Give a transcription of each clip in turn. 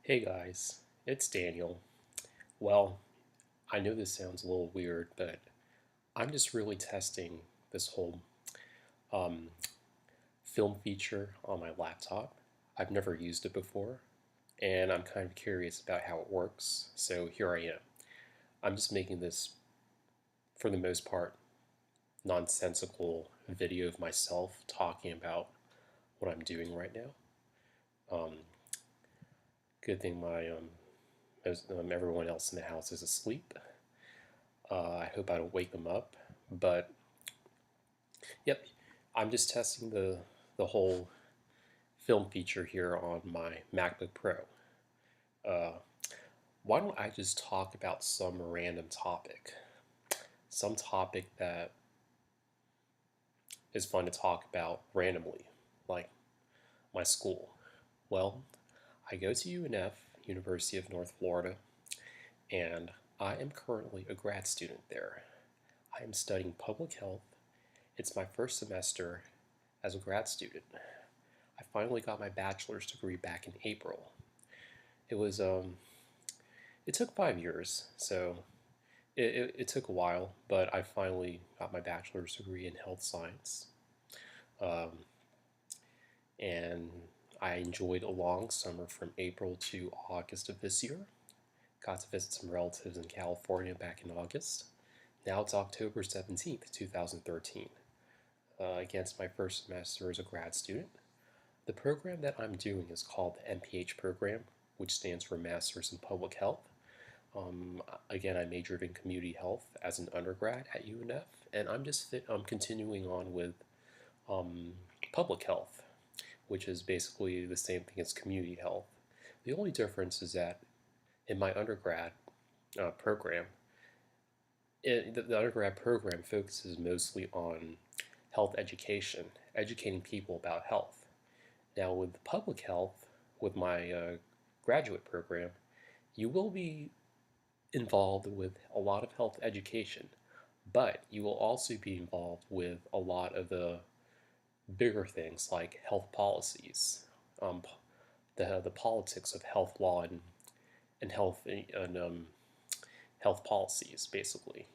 Hey guys, it's Daniel. Well, I know this sounds a little weird, but I'm just really testing this whole um, film feature on my laptop. I've never used it before, and I'm kind of curious about how it works, so here I am. I'm just making this, for the most part, nonsensical video of myself talking about what I'm doing right now. Um, Good thing everyone else in the house is asleep. I hope I don't wake them up, but yep, I'm just testing the whole film feature here on my MacBook Pro. Uh, why don't I just talk about some random topic? Some topic that is fun to talk about randomly, like my school. Well, I go to UNF, University of North Florida, and I am currently a grad student there. I am studying public health. It's my first semester as a grad student. I finally got my bachelor's degree back in April. It was it took 5 years, so it took a while, but I finally got my bachelor's degree in health science, um, and I enjoyed a long summer from April to August of this year. Got to visit some relatives in California back in August. Now it's October 17th, 2013. Against my first semester as a grad student. The program that I'm doing is called the MPH program, which stands for Masters in Public Health. Again, I majored in community health as an undergrad at UNF, and I'm continuing on with um, public health, which is basically the same thing as community health. The only difference is that in my undergrad program, the undergrad program focuses mostly on health education, educating people about health. Now, with public health, with my graduate program, you will be involved with a lot of health education, but you will also be involved with a lot of the bigger things like health policies, um, the politics of health law and health policies. Basically,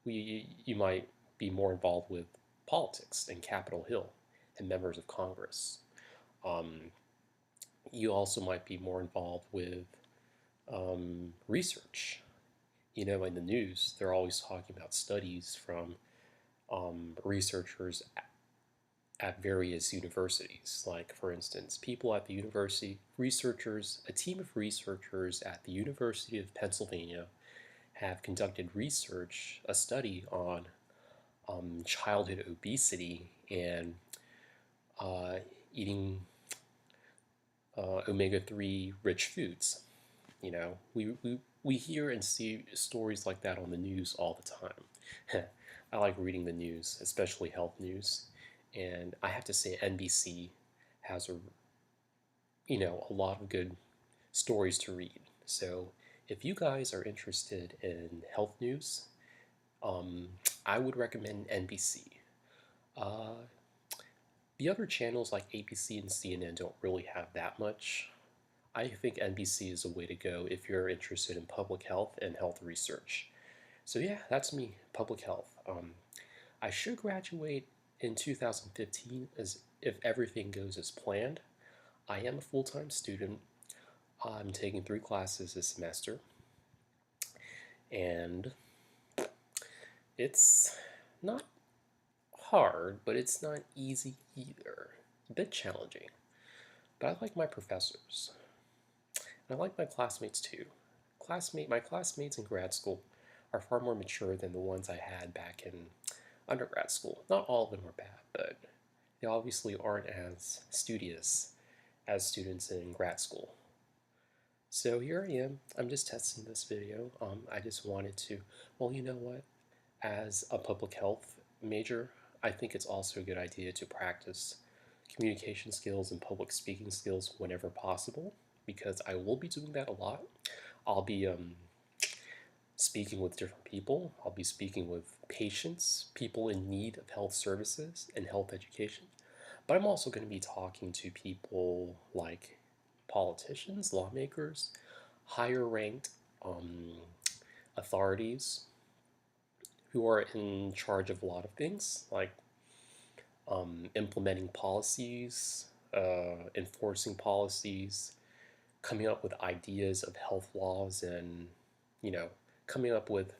you might be more involved with politics and Capitol Hill and members of Congress. Um, you also might be more involved with research. In the news, they're always talking about studies from researchers at various universities. Like, for instance, people at the university, a team of researchers at the University of Pennsylvania have conducted a study on childhood obesity and uh, eating omega-3 rich foods. We hear and see stories like that on the news all the time. I like reading the news, especially health news, and I have to say NBC has a lot of good stories to read. So if you guys are interested in health news, um, I would recommend NBC. Uh, the other channels like ABC and CNN don't really have that much. I think NBC is a way to go if you're interested in public health and health research. So yeah, that's me, public health. I should graduate in 2015 as if everything goes as planned. I am a full-time student. I'm taking 3 classes this semester, and it's not hard, but it's not easy either. A bit challenging. But I like my professors. And I like my classmates too. My classmates in grad school are far more mature than the ones I had back in undergrad school. Not all of them are bad, but they obviously aren't as studious as students in grad school. So here I am. I'm just testing this video. I just wanted to, well, you know what? As a public health major, I think it's also a good idea to practice communication skills and public speaking skills whenever possible, because I will be doing that a lot. I'll be speaking with different people. I'll be speaking with patients, people in need of health services and health education. But I'm also going to be talking to people like politicians, lawmakers, higher ranked um, authorities who are in charge of a lot of things, like implementing policies, enforcing policies, coming up with ideas of health laws, and you know, coming up with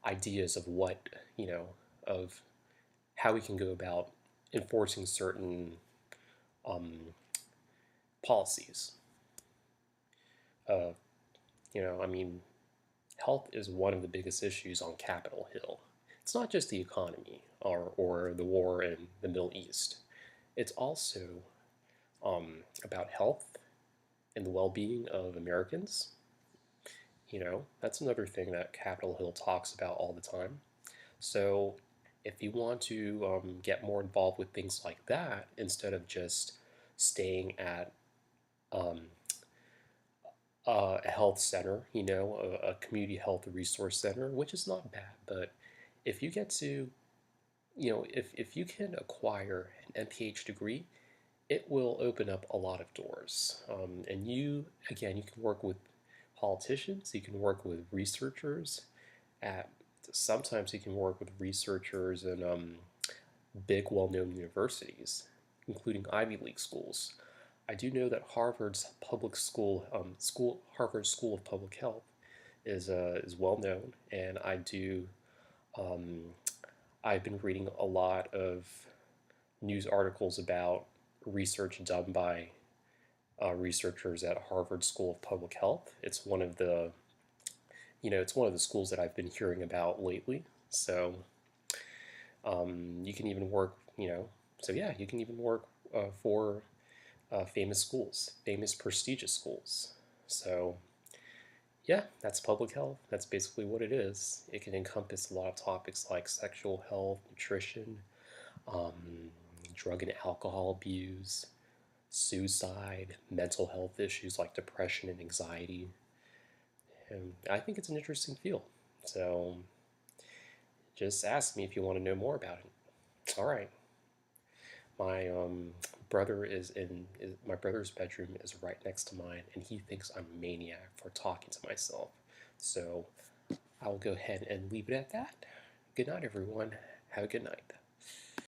ideas of what of how we can go about enforcing certain um, policies. Uh, I mean, health is one of the biggest issues on Capitol Hill. It's not just the economy or the war in the Middle East. It's also about health and the well-being of Americans. That's another thing that Capitol Hill talks about all the time. So if you want to get more involved with things like that, instead of just staying at um, a health center, a community health resource center, which is not bad, but if you get to, if you can acquire an MPH degree, it will open up a lot of doors. And again, you can work with politicians, you can work with researchers at, sometimes you can work with researchers in big, well-known universities, including Ivy League schools. I do know that Harvard's public Harvard School of Public Health is well known, and um, I've been reading a lot of news articles about research done by researchers at Harvard School of Public Health. It's one of the schools that I've been hearing about lately. So you can even work, so yeah, you can even work for famous schools, famous prestigious schools. So yeah, that's public health. That's basically what it is. It can encompass a lot of topics like sexual health, nutrition, um, drug and alcohol abuse, suicide, mental health issues like depression and anxiety. And I think it's an interesting field. So just ask me if you want to know more about it. All right. My my brother's bedroom is right next to mine, and he thinks I'm a maniac for talking to myself. So I'll go ahead and leave it at that. Good night, everyone. Have a good night.